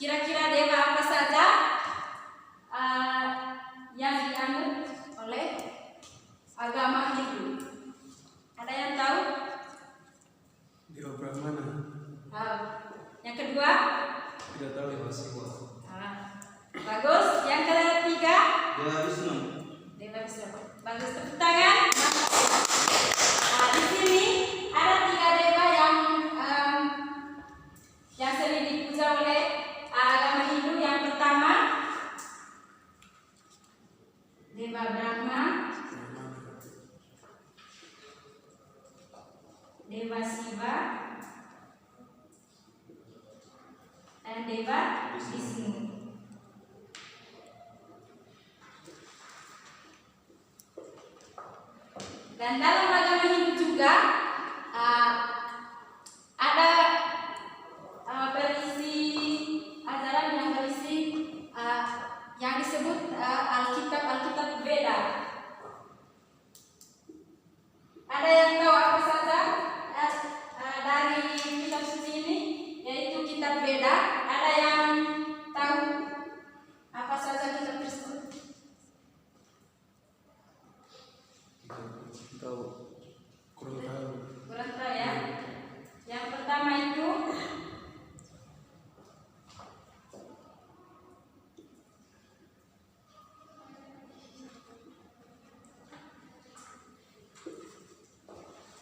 Kira-kira dewa apa saja yang dianut oleh agama Hindu? Ada yang tahu? Dewa Brahmana. Yang kedua? Tidak tahu. Dewa Siwa. Bagus. Yang ketiga? Dewa Wisnu. Dewa Wisnu. Bagus, tepuk tangan. Di sini ada 3 dewa yang sering dipuja oleh agama Hindu. Yang pertama, Dewa Brahma, Dewa Siwa, dan Dewa Wisnu. Dan dalam agama Hindu juga ada berisi ajaran yang berisi yang disebut Alkitab Veda. Ada yang tahu apa saja dari kitab suci ini, yaitu kitab Veda? Ada yang tahu apa saja kitab tersebut? Tahu. Kurang tahu. Kurang tahu ya. Yang pertama itu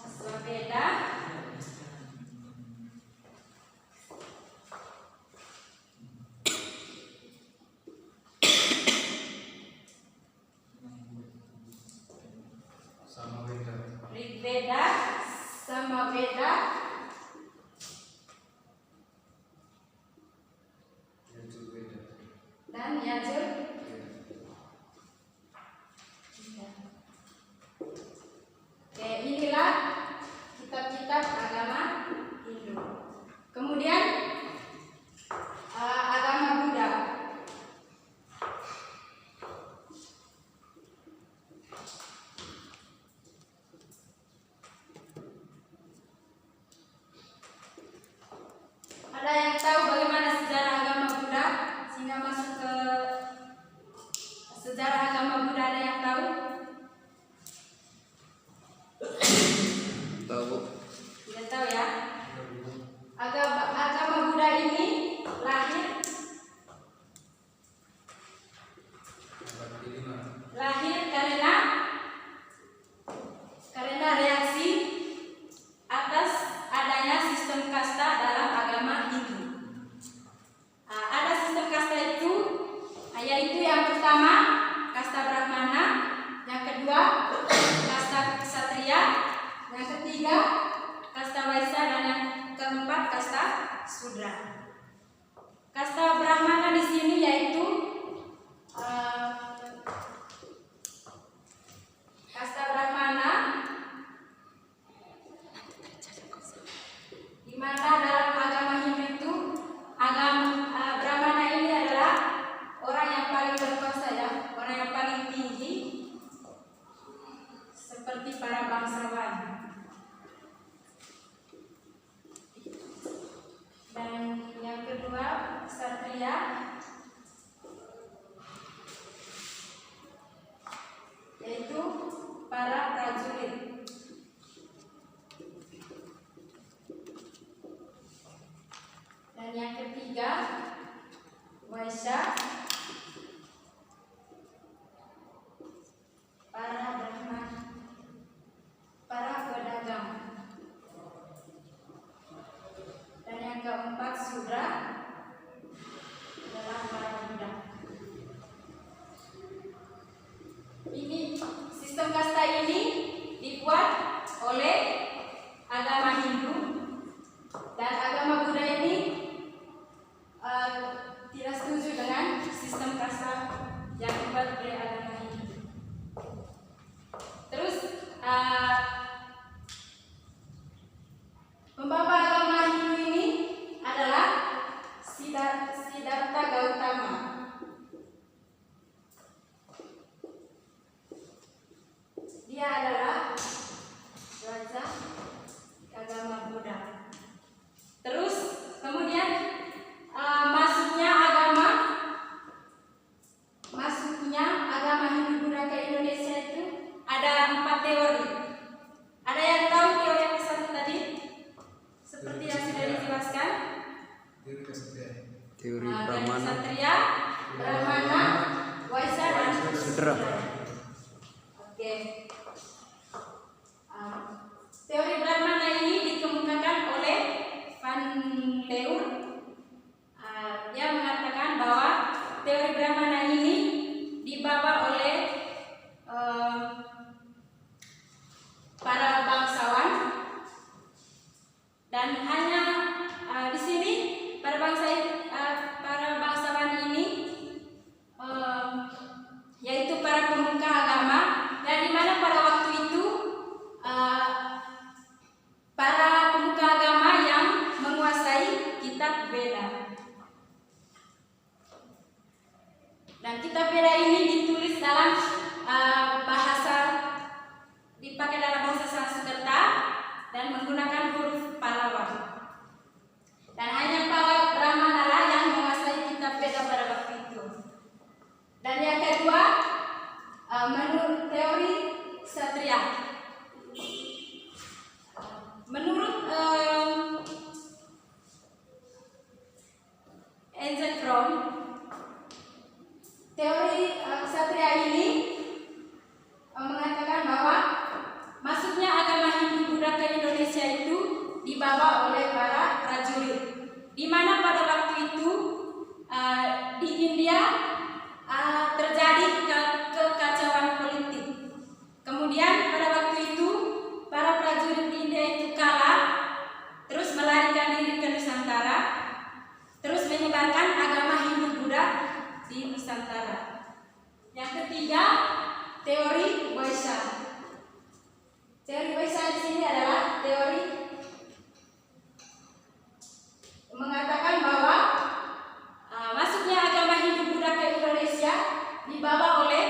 Aswaveda, Rigveda, Samaveda, dan Yajurveda. Oke, inilah kitab-kitab agama Hindu. Kemudian agama Buddha. Ada yang tahu bagaimana sejarah agama Buddha sehingga masuk ke sejarah agama Buddha? Ada yang tahu? Tahu. Tidak tahu ya. Agama Buddha ini lahir karena reaksi atas adanya sistem kasta dalam agama Hindu. Ada sistem kasta itu, yaitu yang pertama kasta Brahmana, yang kedua kasta Ksatria, yang ketiga kasta Waisya, dan yang keempat kasta Sudra. Kasta Brahmana di sini yaitu kasta Brahmana, di mana dalam agama Hindu itu Brahmana ini adalah orang yang paling berkuasa ya, orang yang paling tinggi seperti para bangsawan. Dan yang kedua Ksatria, yaitu para prajurit. Dan yang ketiga Waisya, para Brahman, para pedagang. Dan yang keempat Sudra adalah para budak. Ini sistem kasta ini dibuat oleh agama Hindu, dan agama Buddha ini tidak setuju dengan sistem kasta yang dibuat oleh agama Hindu. Terus pembawa agama Hindu ini adalah Siddhartha Gautama. Dia adalah raja agama Buddha. Terus kemudian masuknya Van Leur, dia mengatakan bahwa teori Brahmana ini dibawa oleh para bangsawan, dan hanya di sini para bangsawan ini yaitu para pemuka agama, dan di mana pada waktu itu para pemuka agama yang menguasai kitab Veda. Dan kitab Veda ini ditulis dalam dipakai dalam bahasa Sanskerta dan menggunakan huruf Pallawa. Dan hanya para Brahmana lah yang menguasai kitab Veda pada waktu itu. Dan yang kedua, menurut teori Kshatriya. Menurut Engelbrom, teori Kshatriya ini mengatakan bahwa masuknya agama Hindu Buddha ke Indonesia itu dibawa oleh para prajurit, di mana pada waktu itu di India terjadi kekacauan politik. Kemudian pada waktu itu para prajurit di India itu kalah, terus melarikan diri ke Nusantara, terus menyebarkan agama Hindu Buddha di Nusantara. Yang ketiga, teori Vaishya. Teori Vaishya di sini adalah teori mengatakan bahwa masuknya agama Hindu Buddha ke Indonesia dibawa oleh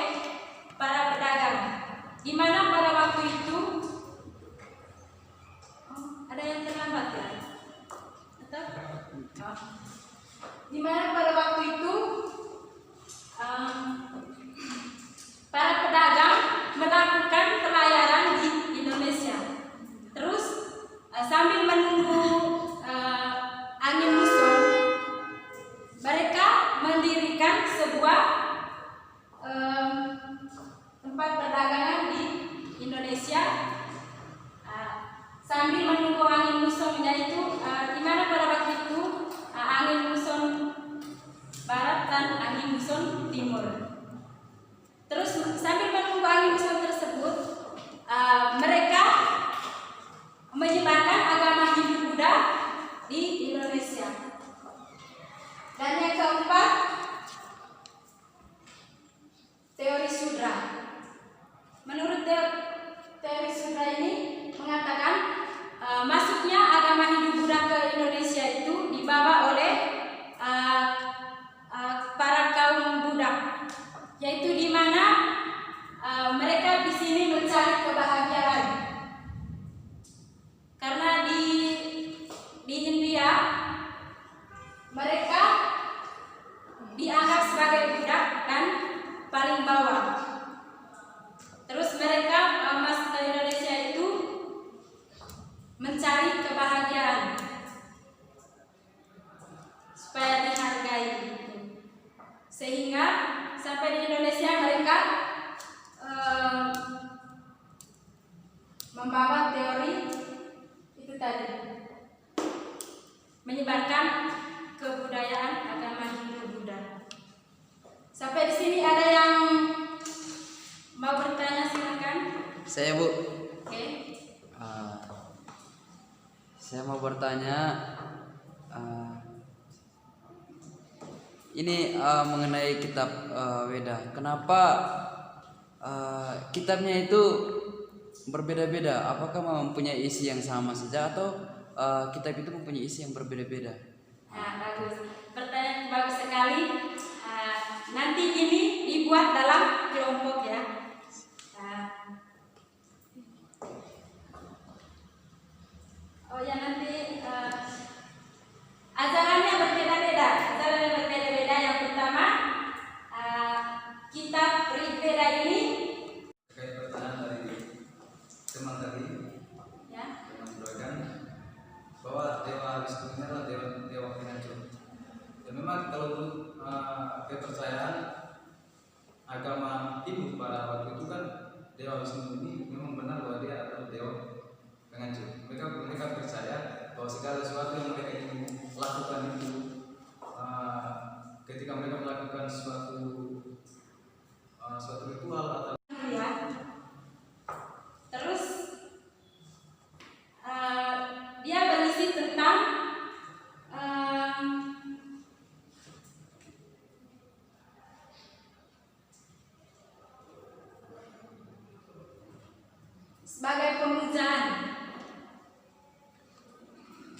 para pedagang, di mana pada waktu itu ada yang terlambat ya? Atau? Di mana pada waktu itu para pedagang melakukan pelayaran di Indonesia. Terus sambil menunggu angin muson, mereka mendirikan sebuah tempat perdagangan di Indonesia sambil menunggu angin muson, yaitu di mana pada waktu itu angin muson barat dan angin muson timur. Terus sambil menunggu angin muson tersebut, mereka menyebarkan agama Hindu Buddha di Indonesia. Dan yang keempat, teori Sudra. Menurut teori Sudra ini mengatakan masuknya agama Hindu Buddha ke Indonesia itu dibawa oleh para kaum Buddha, yaitu di mana mereka di sini mencari kebahagiaan. Karena di India mereka dianggap sebagai budak dan paling bawah. Terus mereka masuk ke Indonesia itu mencari kebahagiaan supaya dihargai, sehingga sampai di Indonesia mereka membawa teori itu tadi, menyebarkan kebudayaan agama Hindu Buddha. Sampai di sini ada yang mau bertanya, silakan. Saya, Bu. Oke. Saya mau bertanya, ini mengenai kitab Veda. Kenapa kitabnya itu berbeda-beda? Apakah mempunyai isi yang sama saja atau kitab itu mempunyai isi yang berbeda-beda? Nah, bagus. Pertanyaan bagus sekali. Nanti ini dibuat dalam kelompok ya. Oh ya, nanti ajarannya berbeda-beda. Ajarannya berbeda-beda. Yang pertama, kitab Rigveda ini. Terkait pertanyaan dari teman tadi, Ya. teman Juragan, bahwa Dewa Wisnu ini adalah dewa penghancur. Dan memang kalau kepercayaan agama Hindu berisi tentang em, sebagai pemujaan.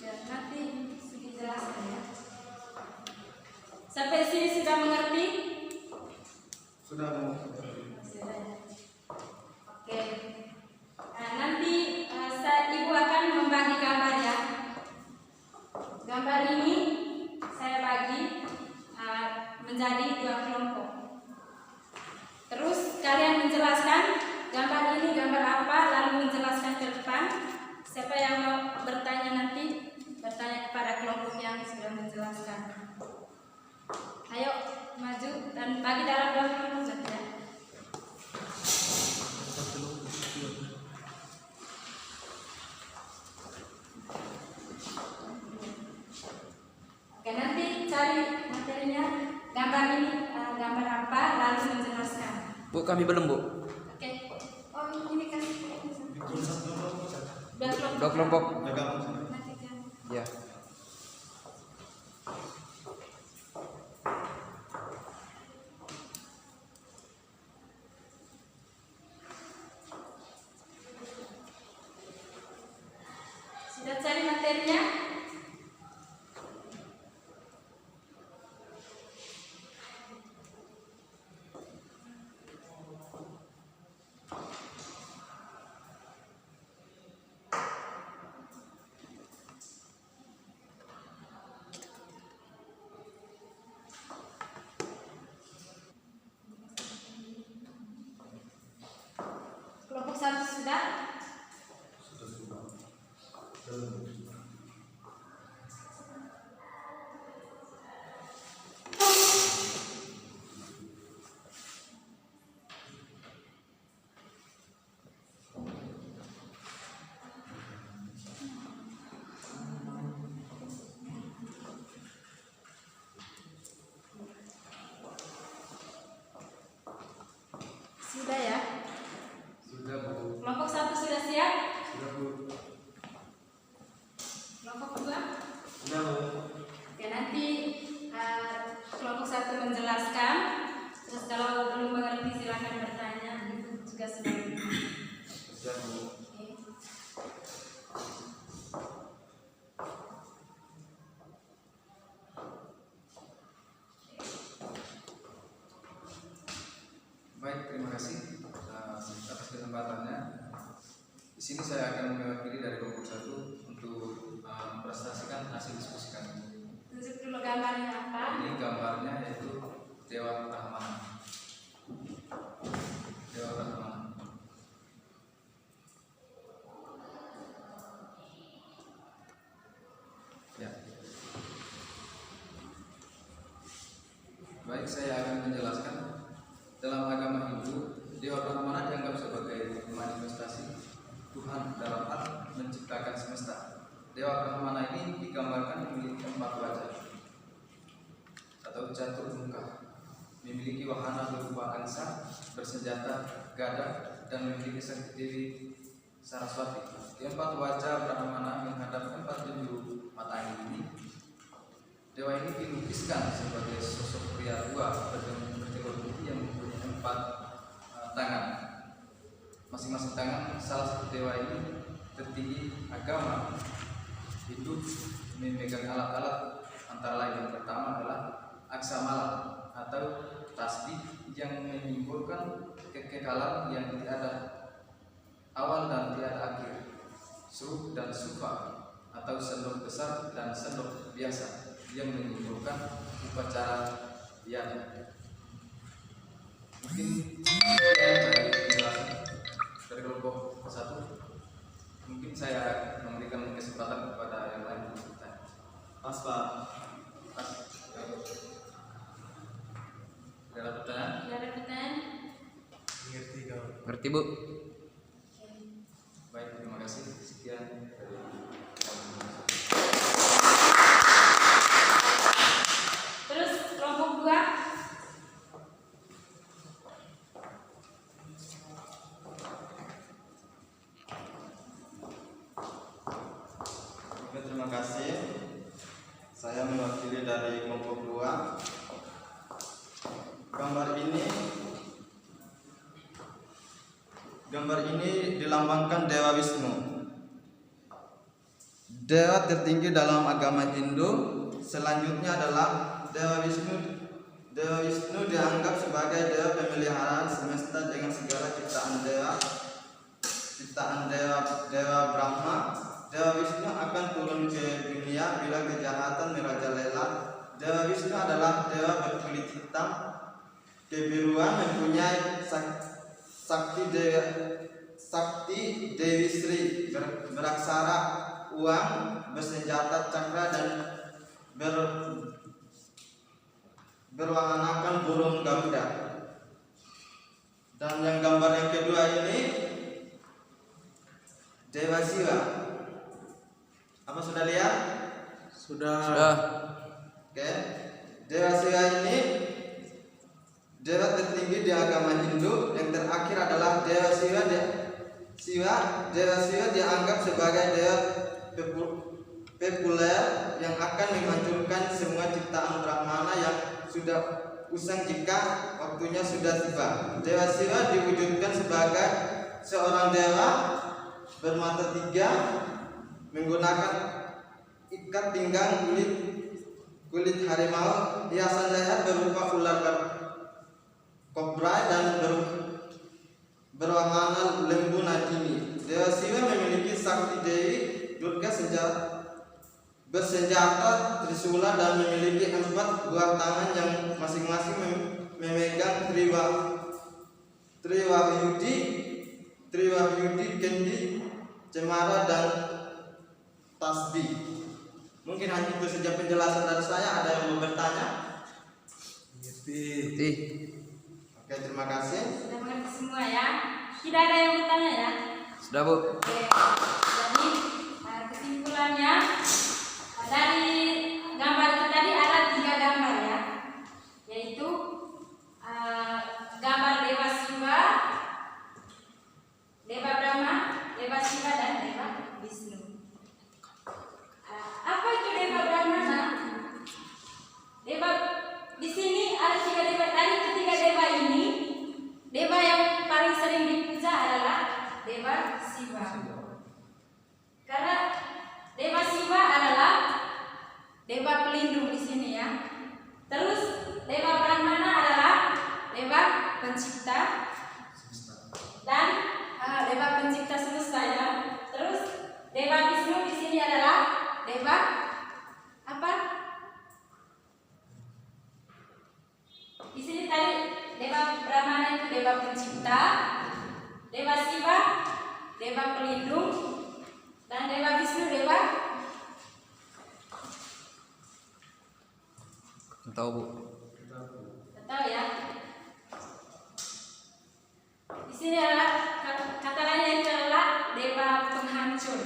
Ya, nanti sedikit jelaskan ya. Sampai sini sudah mengerti? Sudah mau. Sudah ya. Oke. Nah, nanti Ibu akan membagi gambar ya. Gambar ini saya bagi menjadi 2 kelompok. Terus kalian menjelaskan gambar ini gambar apa, lalu menjelaskan ke depan. Siapa yang mau bertanya nanti bertanya kepada kelompok yang sudah menjelaskan. Ayo maju dan bagi dalam 2 kelompok saja. Oke, nanti cari materinya, gambar ini gambar apa, lalu menjelaskan. Bu, kami belum, Bu. Oke. Oh, ini kan 2 kelompok. 2 kelompok. Nanti kan. Ya. Sudah cari materinya? Kelompok 1 sudah? Sudah ya? Sudah, Bu. Kelompok 1 sudah siap? Sudah, Bu. Kelompok 2? Sudah, Bu. Oke, nanti kelompok 1 menjelaskan. Terus kalau belum mengerti silakan bertanya. Itu juga sudah. Sudah, Bu. Oke. Baik, terima kasih atas kesempatannya. Di sini saya akan mewakili dari kelompok 1 untuk mempresentasikan hasil diskusi kami. Tunjuk dulu gambarnya apa? Ini gambarnya yaitu Dewa Rahman. Dewa Rahman. Ya. Baik, saya akan menjelaskan. Dalam agama Hindu, Dewa Brahmana dianggap sebagai manifestasi Tuhan dalam hal menciptakan semesta. Dewa Brahmana ini digambarkan memiliki 4 wajah atau catur muka, memiliki wahana berupa angsa, bersenjata gada, dan memiliki sakti Dewi Saraswati. Keempat wajah Brahmana menghadap 4 penjuru mata angin ini. Dewa ini dilukiskan sebagai sosok pria tua berjenggot putih yang mempunyai 4 tangan. Masing-masing tangan salah satu dewa ini tertinggi agama Hindu memegang alat-alat, antara lain yang pertama adalah aksamala atau tasbih yang menyimbolkan kekekalan yang tiada awal dan tiada akhir. Suh dan sufa atau sendok besar dan sendok biasa yang menyimbolkan upacara yajna. Mungkin dari penjelasan dari kelompok 1. Mungkin saya memberikan kesempatan kepada yang lain untuk bertanya. Pas, Pak. Pas. Ada pertanyaan? Tidak ada pertanyaan? Ngerti kau. Ngerti, Bu? Baik, terima kasih. Sekian dari Terus kelompok 2? terima kasih. Saya mewakili dari kelompok 2. Gambar ini dilambangkan Dewa Wisnu. Dewa tertinggi dalam agama Hindu. Selanjutnya adalah Dewa Wisnu. Dewa Wisnu dianggap sebagai dewa pemeliharaan semesta dengan segala ciptaan dewa Brahma. Dewa Wisnu akan turun ke dunia bila kejahatan merajalela. Dewa Wisnu adalah dewa berkulit hitam kebiruan, mempunyai sakti Dewi Sri, beraksara uang, bersenjata cakra dan berwahanakan burung Garuda. Dan yang gambar yang kedua ini Dewa Siwa. Apa sudah lihat? Sudah. Oke. Dewa Siwa ini dewa tertinggi di agama Hindu. Yang terakhir adalah Dewa Siwa. Dewa Siwa dianggap sebagai dewa populer yang akan menghancurkan semua ciptaan Brahmana yang sudah usang jika waktunya sudah tiba. Dewa Siwa diwujudkan sebagai seorang dewa bermata 3, menggunakan ikat pinggang kulit harimau, hiasan leher berupa ular kobra dan berwahana lembu Nagini. Dewa Siwa memiliki sakti Dewi Durga bersenjata Trisula dan memiliki 4 buah tangan yang masing-masing memegang Triwahyudi, Kendi, Cemara dan Tasbih. Mungkin hanya itu saja penjelasan dari saya. Ada yang mau bertanya? Oke, terima kasih. Sudah mengerti semua ya. Tidak ada yang bertanya ya. Sudah, Bu. Oke. Jadi kesimpulannya dari gambar itu tadi ada 3 gambar ya, yaitu gambar Dewa Siwa, Dewa Brahma, Dewa Siwa dan Dewa Wisnu. Apa itu Dewa Brahmana? Dewa di sini ada 3 dewa. Dari ketiga dewa ini, dewa yang paling sering dipuja adalah Dewa Siwa. Karena Dewa Siwa adalah dewa pelindung di sini ya. Terus Dewa Brahmana adalah dewa pencipta dan dewa pencipta semesta ya. Terus Dewa Wisnu di sini adalah dewa apa? Di sini tadi Dewa Brahmana itu dewa pencipta, Dewa Siwa dewa pelindung, dan Dewa Wisnu dewa Tahu, Bu. tahu ya. Di sini adalah kata lainnya itu adalah dewa penghancur.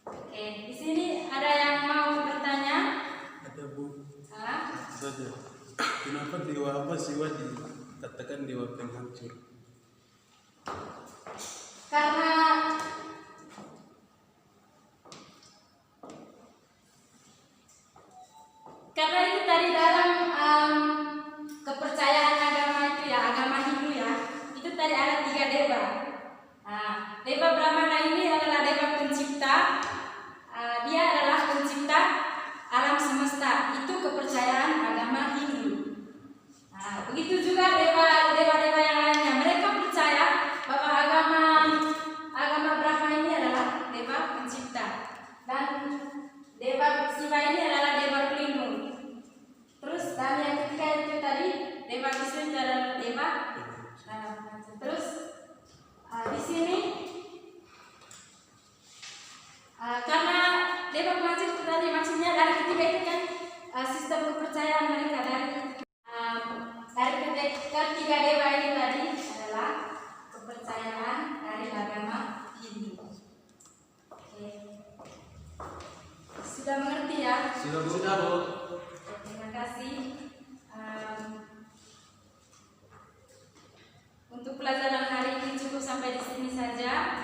Oke, di sini ada yang mau bertanya? Ada, Bu. Ah? Saja. Kenapa dewa apa Siwa dikatakan dewa penghancur? Karena itu tadi dalam kepercayaan agama itu ya, agama Hindu ya, itu tadi ada 3 dewa. Dewa Brahmana ini adalah dewa pencipta, dia adalah pencipta alam semesta. Itu kepercayaan agama Hindu. Begitu juga dewa-dewa yang lainnya, mereka percaya bahwa agama Brahma ini adalah dewa pencipta dan Dewa Siwa ini adalah dewa pelindung. Terus dan yang ketiga itu tadi Dewa Wisnu adalah dewa. Terus di sini karena dewa penghancur itu tadi maksudnya dari ketiga itu kan sistem kepercayaan mereka dari ketiga dewa ini tadi adalah kepercayaan dari agama Hindu. Oke. Sudah mengerti ya? Sudah, Bu. Terima kasih. Untuk pelajaran hari ini cukup sampai di sini saja.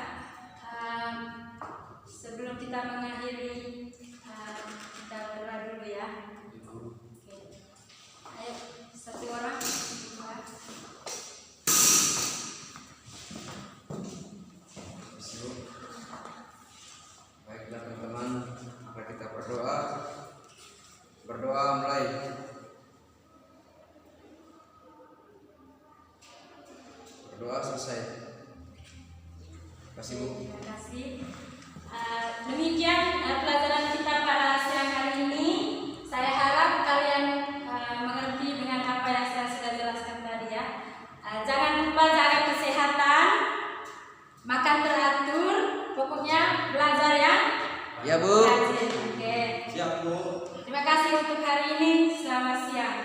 Sebelum kita mengakhiri, kita berdoa dulu ya. Oke. Ayo, satu orang. Baiklah teman-teman, mari kita berdoa. Berdoa mulai. Berdoa selesai. Terima kasih Bu. Terima kasih. Demikian pelajaran kita pada siang hari ini. Saya harap kalian mengerti dengan apa yang saya sudah jelaskan tadi ya. Jangan lupa jaga kesehatan, makan teratur, pokoknya belajar ya. Ya Bu. Rajin. Oke. Siap Bu. Terima kasih untuk hari ini. Selamat siang.